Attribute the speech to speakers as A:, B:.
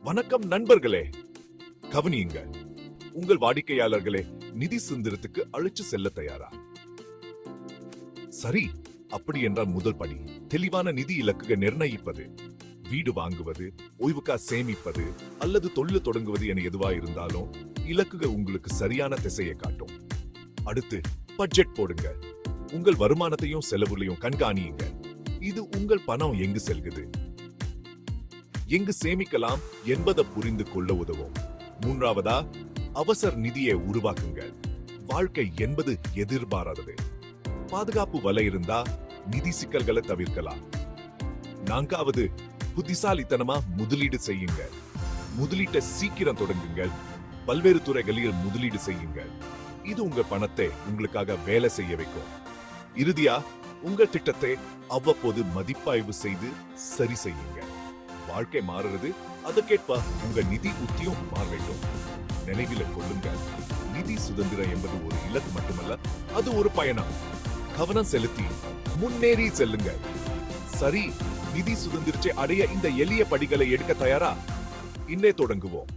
A: வணக்கம் நண்பர்களே, கவனியுங்க. உங்கள் வாடிக்கையாளர்களே நிதி சுதந்திரத்துக்கு அழைச்சு செல்ல தயாரா? சரி, அப்படி என்றால் முதல் படி தெளிவான நிதி இலக்குகளை நிர்ணயிப்பது. வீடு வாங்குவது, ஓய்வுக்கா சேமிப்பது அல்லது தொழில் தொடங்குவது என எதுவா இருந்தாலும் இலக்குகள் உங்களுக்கு சரியான திசையை காட்டும். அடுத்து பட்ஜெட் போடுங்க. உங்கள் வருமானத்தையும் செலவுகளையும் கண்காணியுங்க. இது உங்கள் பணம் எங்கு செல்குது, எங்கு சேமிக்கலாம் என்பதை புரிந்து கொள்ள உதவும். மூன்றாவதா, அவசர நிதியை உருவாக்குங்க. வாழ்க்கை என்பது எதிர்பாராதது. பாதுகாப்பு வலை இருந்தா நிதி சிக்கல்களை தவிர்க்கலாம். நான்காவது, புத்திசாலித்தனமா முதலீடு செய்யுங்க. முதலீட்டை சீக்கிரம் தொடங்குங்கள். பல்வேறு துறைகளில் முதலீடு செய்யுங்க. இது உங்க பணத்தை உங்களுக்காக வேலை செய்ய வைக்கும். இறுதியா, உங்கள் திட்டத்தை அவ்வப்போது மதிப்பாய்வு செய்து சரி செய்யுங்க. வாழ்க்கை மாறுறது, அதற்கேற்ப உங்க நிதி உத்தியும் மாற வேண்டும். நினைவில் கொள்ளுங்க, நிதி சுதந்திரம் என்பது ஒரு இலக்கு மட்டுமல்ல, அது ஒரு பயணம். கவனம் செலுத்தி முன்னேறி செல்லுங்க. சரி, நிதி சுதந்திரத்தை அடைய இந்த எளிய படிகளை எடுக்க தயாரா? இன்னே தொடங்குவோம்.